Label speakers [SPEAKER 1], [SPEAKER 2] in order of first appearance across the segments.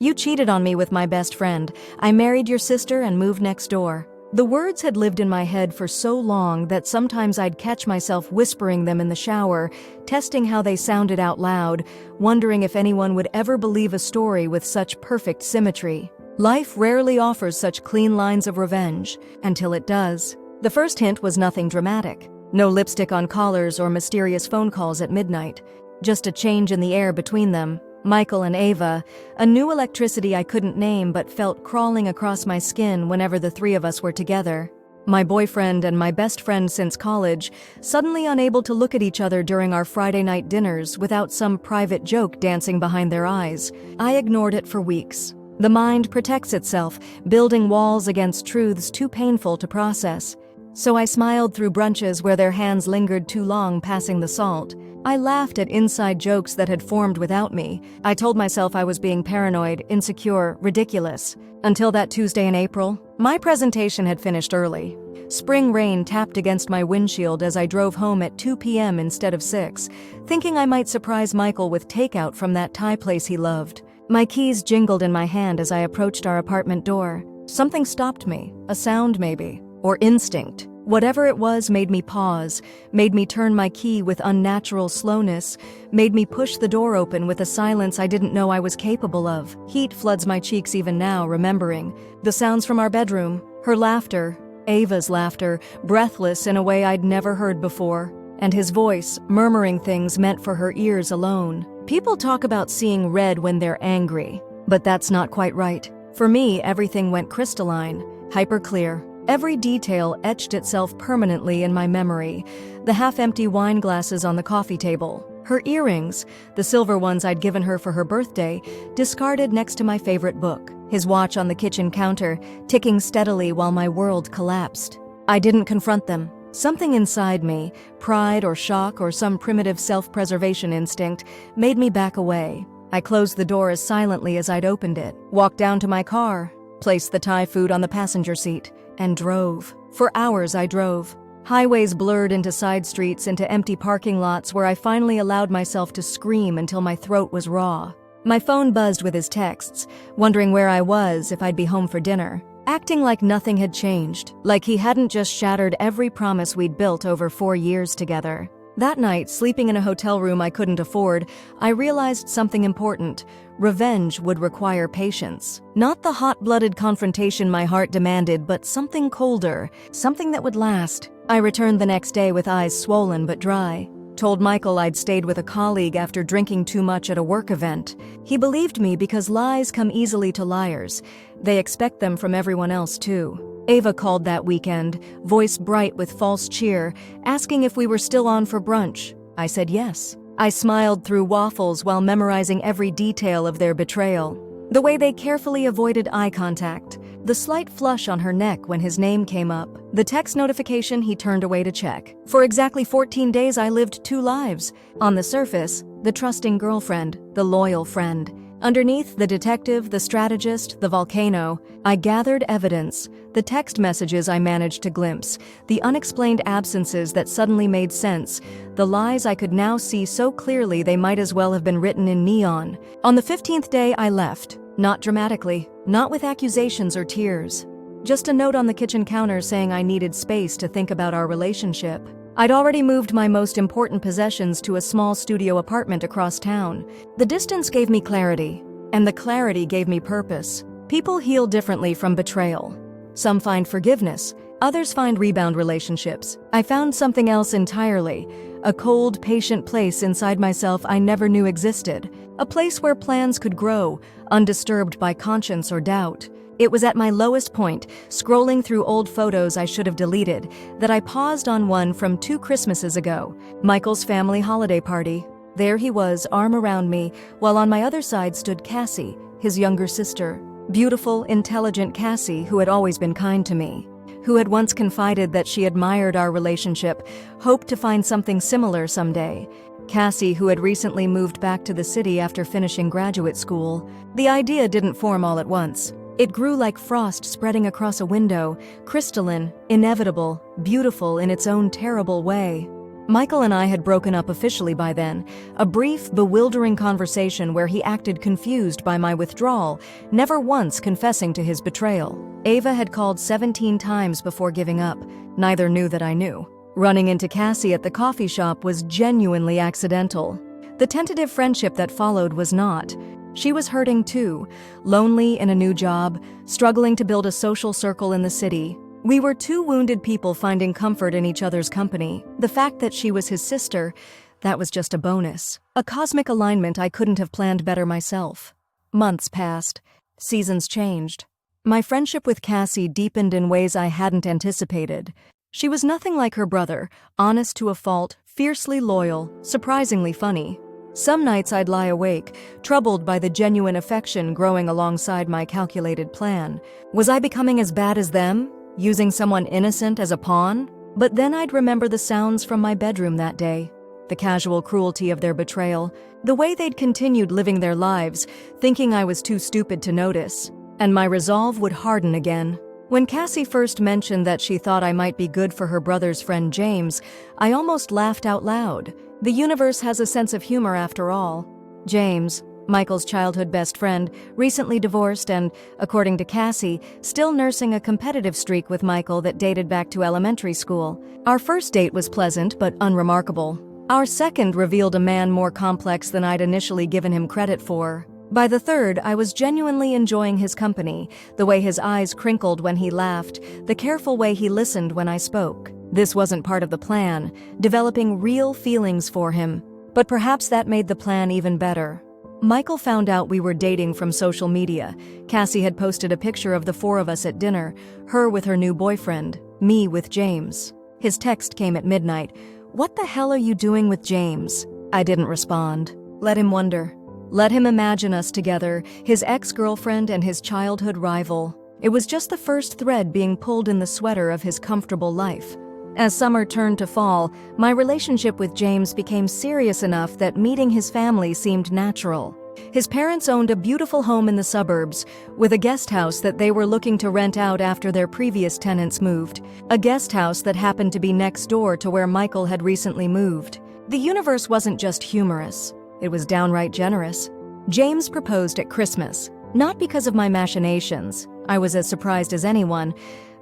[SPEAKER 1] You cheated on me with my best friend. I married your sister and moved next door." The words had lived in my head for so long that sometimes I'd catch myself whispering them in the shower, testing how they sounded out loud, wondering if anyone would ever believe a story with such perfect symmetry. Life rarely offers such clean lines of revenge, until it does. The first hint was nothing dramatic. No lipstick on collars or mysterious phone calls at midnight. Just a change in the air between them. Michael and Ava, a new electricity I couldn't name but felt crawling across my skin whenever the three of us were together. My boyfriend and my best friend since college, suddenly unable to look at each other during our Friday night dinners without some private joke dancing behind their eyes. I ignored it for weeks. The mind protects itself, building walls against truths too painful to process. So I smiled through brunches where their hands lingered too long passing the salt. I laughed at inside jokes that had formed without me. I told myself I was being paranoid, insecure, ridiculous. Until that Tuesday in April, my presentation had finished early. Spring rain tapped against my windshield as I drove home at 2 p.m. instead of 6, thinking I might surprise Michael with takeout from that Thai place he loved. My keys jingled in my hand as I approached our apartment door. Something stopped me, a sound maybe, or instinct. Whatever it was made me pause, made me turn my key with unnatural slowness, made me push the door open with a silence I didn't know I was capable of. Heat floods my cheeks even now, remembering. The sounds from our bedroom, her laughter, Ava's laughter, breathless in a way I'd never heard before, and his voice, murmuring things meant for her ears alone. People talk about seeing red when they're angry, but that's not quite right. For me, everything went crystalline, hyper-clear. Every detail etched itself permanently in my memory. The half-empty wine glasses on the coffee table. Her earrings, the silver ones I'd given her for her birthday, discarded next to my favorite book. His watch on the kitchen counter, ticking steadily while my world collapsed. I didn't confront them. Something inside me, pride or shock or some primitive self-preservation instinct, made me back away. I closed the door as silently as I'd opened it, walked down to my car, placed the Thai food on the passenger seat, and drove. For hours I drove. Highways blurred into side streets, into empty parking lots where I finally allowed myself to scream until my throat was raw. My phone buzzed with his texts, wondering where I was, if I'd be home for dinner. Acting like nothing had changed, like he hadn't just shattered every promise we'd built over 4 years together. That night, sleeping in a hotel room I couldn't afford, I realized something important. Revenge would require patience. Not the hot-blooded confrontation my heart demanded, but something colder, something that would last. I returned the next day with eyes swollen but dry. Told Michael I'd stayed with a colleague after drinking too much at a work event. He believed me because lies come easily to liars. They expect them from everyone else too. Ava called that weekend, voice bright with false cheer, asking if we were still on for brunch. I said yes. I smiled through waffles while memorizing every detail of their betrayal. The way they carefully avoided eye contact, the slight flush on her neck when his name came up, the text notification he turned away to check. For exactly 14 days I lived 2 lives. On the surface, the trusting girlfriend, the loyal friend. Underneath, the detective, the strategist, the volcano. I gathered evidence, the text messages I managed to glimpse, the unexplained absences that suddenly made sense, the lies I could now see so clearly they might as well have been written in neon. On the 15th day, I left. Not dramatically, not with accusations or tears. Just a note on the kitchen counter saying I needed space to think about our relationship. I'd already moved my most important possessions to a small studio apartment across town. The distance gave me clarity, and the clarity gave me purpose. People heal differently from betrayal. Some find forgiveness, others find rebound relationships. I found something else entirely, a cold, patient place inside myself I never knew existed, a place where plans could grow, undisturbed by conscience or doubt. It was at my lowest point, scrolling through old photos I should have deleted, that I paused on one from 2 Christmases ago, Michael's family holiday party. There he was, arm around me, while on my other side stood Cassie, his younger sister. Beautiful, intelligent Cassie, who had always been kind to me, who had once confided that she admired our relationship, hoped to find something similar someday. Cassie, who had recently moved back to the city after finishing graduate school. The idea didn't form all at once. It grew like frost spreading across a window, crystalline, inevitable, beautiful in its own terrible way. Michael and I had broken up officially by then, a brief, bewildering conversation where he acted confused by my withdrawal, never once confessing to his betrayal. Ava had called 17 times before giving up. Neither knew that I knew. Running into Cassie at the coffee shop was genuinely accidental. The tentative friendship that followed was not. She was hurting too, lonely in a new job, struggling to build a social circle in the city. We were two wounded people finding comfort in each other's company. The fact that she was his sister, that was just a bonus. A cosmic alignment I couldn't have planned better myself. Months passed. Seasons changed. My friendship with Cassie deepened in ways I hadn't anticipated. She was nothing like her brother, honest to a fault, fiercely loyal, surprisingly funny. Some nights I'd lie awake, troubled by the genuine affection growing alongside my calculated plan. Was I becoming as bad as them? Using someone innocent as a pawn? But then I'd remember the sounds from my bedroom that day, the casual cruelty of their betrayal, the way they'd continued living their lives, thinking I was too stupid to notice, and my resolve would harden again. When Cassie first mentioned that she thought I might be good for her brother's friend James, I almost laughed out loud. The universe has a sense of humor after all. James, Michael's childhood best friend, recently divorced and, according to Cassie, still nursing a competitive streak with Michael that dated back to elementary school. Our first date was pleasant but unremarkable. Our second revealed a man more complex than I'd initially given him credit for. By the third, I was genuinely enjoying his company, the way his eyes crinkled when he laughed, the careful way he listened when I spoke. This wasn't part of the plan, developing real feelings for him. But perhaps that made the plan even better. Michael found out we were dating from social media. Cassie had posted a picture of the four of us at dinner, her with her new boyfriend, me with James. His text came at midnight. "What the hell are you doing with James?" I didn't respond. Let him wonder. Let him imagine us together, his ex-girlfriend and his childhood rival. It was just the first thread being pulled in the sweater of his comfortable life. As summer turned to fall, my relationship with James became serious enough that meeting his family seemed natural. His parents owned a beautiful home in the suburbs, with a guest house that they were looking to rent out after their previous tenants moved. A guest house that happened to be next door to where Michael had recently moved. The universe wasn't just humorous, it was downright generous. James proposed at Christmas, not because of my machinations, I was as surprised as anyone,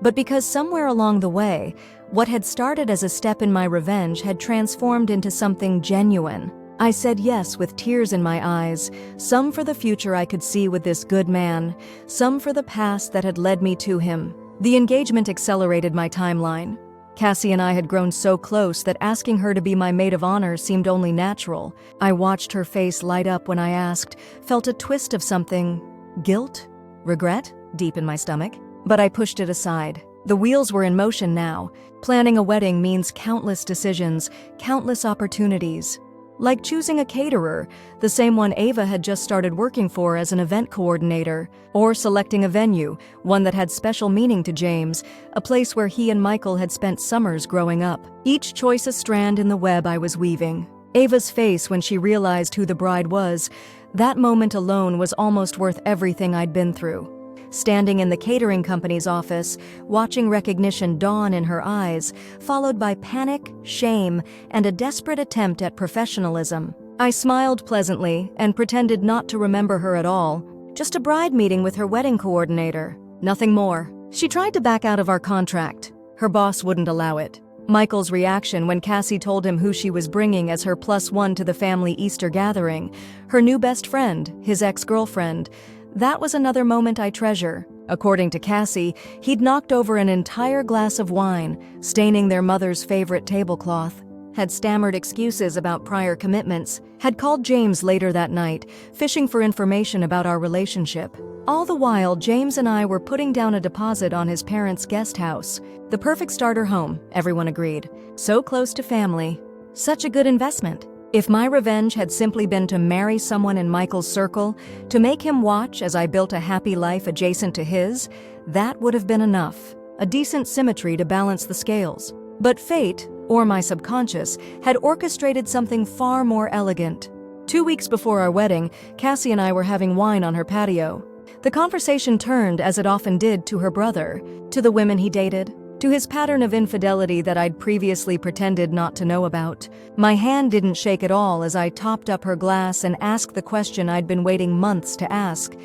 [SPEAKER 1] but because somewhere along the way, what had started as a step in my revenge had transformed into something genuine. I said yes with tears in my eyes, some for the future I could see with this good man, some for the past that had led me to him. The engagement accelerated my timeline. Cassie and I had grown so close that asking her to be my maid of honor seemed only natural. I watched her face light up when I asked, felt a twist of something, guilt? Regret? Deep in my stomach. But I pushed it aside. The wheels were in motion now. Planning a wedding means countless decisions, countless opportunities. Like choosing a caterer, the same one Ava had just started working for as an event coordinator, or selecting a venue, one that had special meaning to James, a place where he and Michael had spent summers growing up. Each choice a strand in the web I was weaving. Ava's face when she realized who the bride was, that moment alone was almost worth everything I'd been through. Standing in the catering company's office, watching recognition dawn in her eyes, followed by panic, shame, and a desperate attempt at professionalism. I smiled pleasantly and pretended not to remember her at all. Just a bride meeting with her wedding coordinator. Nothing more. She tried to back out of our contract. Her boss wouldn't allow it. Michael's reaction when Cassie told him who she was bringing as her +1 to the family Easter gathering, her new best friend, his ex-girlfriend, that was another moment I treasure. According to Cassie, he'd knocked over an entire glass of wine, staining their mother's favorite tablecloth, had stammered excuses about prior commitments, had called James later that night, fishing for information about our relationship. All the while, James and I were putting down a deposit on his parents' guest house. The perfect starter home, everyone agreed. So close to family. Such a good investment. If my revenge had simply been to marry someone in Michael's circle, to make him watch as I built a happy life adjacent to his, that would have been enough. A decent symmetry to balance the scales. But fate, or my subconscious, had orchestrated something far more elegant. 2 weeks before our wedding, Cassie and I were having wine on her patio. The conversation turned, as it often did, to her brother, to the women he dated, to his pattern of infidelity that I'd previously pretended not to know about. My hand didn't shake at all as I topped up her glass and asked the question I'd been waiting months to ask.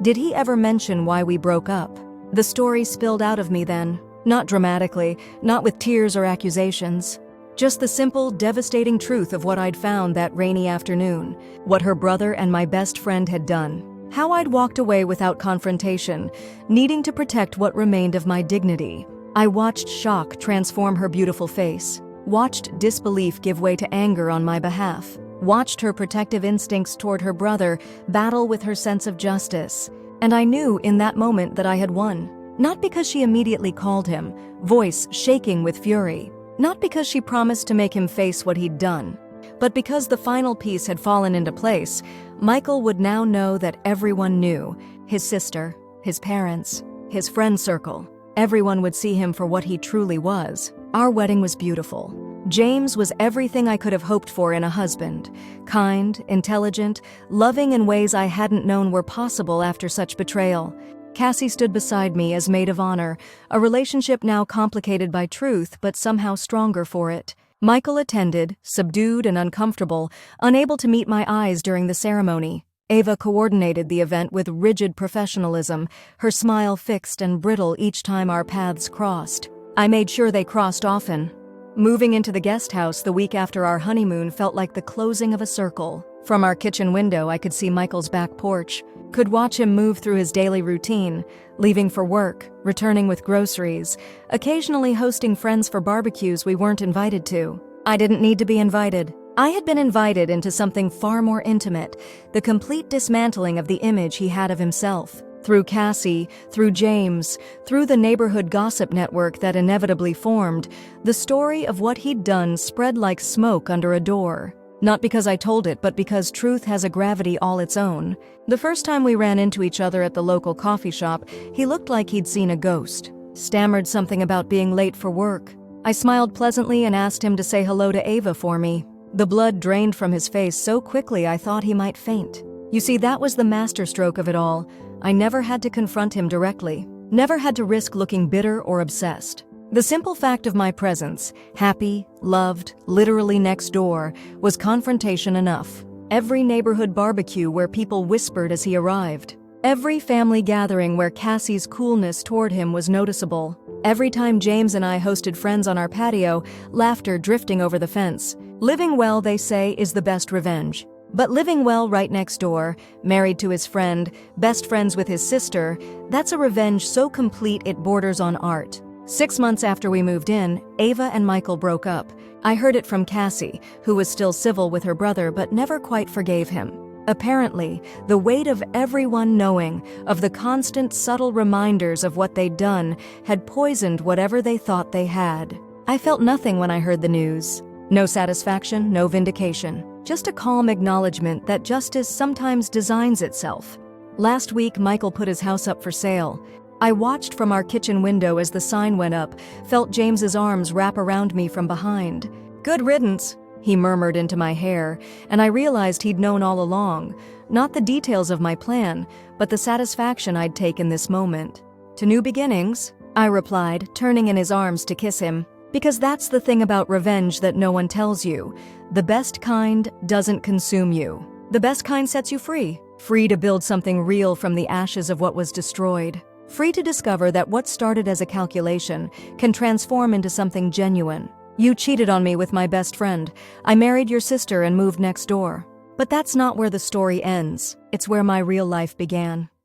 [SPEAKER 1] Did he ever mention why we broke up? The story spilled out of me then, not dramatically, not with tears or accusations. Just the simple, devastating truth of what I'd found that rainy afternoon, what her brother and my best friend had done. How I'd walked away without confrontation, needing to protect what remained of my dignity. I watched shock transform her beautiful face, watched disbelief give way to anger on my behalf, watched her protective instincts toward her brother battle with her sense of justice. And I knew in that moment that I had won. Not because she immediately called him, voice shaking with fury. Not because she promised to make him face what he'd done. But because the final piece had fallen into place, Michael would now know that everyone knew. His sister, his parents, his friend circle. Everyone would see him for what he truly was. Our wedding was beautiful. James was everything I could have hoped for in a husband. Kind, intelligent, loving in ways I hadn't known were possible after such betrayal. Cassie stood beside me as maid of honor, a relationship now complicated by truth but somehow stronger for it. Michael attended, subdued and uncomfortable, unable to meet my eyes during the ceremony. Ava coordinated the event with rigid professionalism, her smile fixed and brittle each time our paths crossed. I made sure they crossed often. Moving into the guest house the week after our honeymoon felt like the closing of a circle. From our kitchen window, I could see Michael's back porch, could watch him move through his daily routine, leaving for work, returning with groceries, occasionally hosting friends for barbecues we weren't invited to. I didn't need to be invited. I had been invited into something far more intimate, the complete dismantling of the image he had of himself. Through Cassie, through James, through the neighborhood gossip network that inevitably formed, the story of what he'd done spread like smoke under a door. Not because I told it, but because truth has a gravity all its own. The first time we ran into each other at the local coffee shop, he looked like he'd seen a ghost. Stammered something about being late for work. I smiled pleasantly and asked him to say hello to Ava for me. The blood drained from his face so quickly I thought he might faint. You see, that was the masterstroke of it all. I never had to confront him directly. Never had to risk looking bitter or obsessed. The simple fact of my presence, happy, loved, literally next door, was confrontation enough. Every neighborhood barbecue where people whispered as he arrived. Every family gathering where Cassie's coolness toward him was noticeable. Every time James and I hosted friends on our patio, laughter drifting over the fence. Living well, they say, is the best revenge. But living well right next door, married to his friend, best friends with his sister, that's a revenge so complete it borders on art. 6 months after we moved in, Ava and Michael broke up. I heard it from Cassie, who was still civil with her brother but never quite forgave him. Apparently, the weight of everyone knowing, of the constant subtle reminders of what they'd done, had poisoned whatever they thought they had. I felt nothing when I heard the news. No satisfaction, no vindication. Just a calm acknowledgement that justice sometimes designs itself. Last week, Michael put his house up for sale. I watched from our kitchen window as the sign went up, felt James's arms wrap around me from behind. "Good riddance," he murmured into my hair, and I realized he'd known all along. Not the details of my plan, but the satisfaction I'd take in this moment. "To new beginnings," I replied, turning in his arms to kiss him. Because that's the thing about revenge that no one tells you. The best kind doesn't consume you. The best kind sets you free. Free to build something real from the ashes of what was destroyed. Free to discover that what started as a calculation can transform into something genuine. You cheated on me with my best friend. I married your sister and moved next door. But that's not where the story ends. It's where my real life began.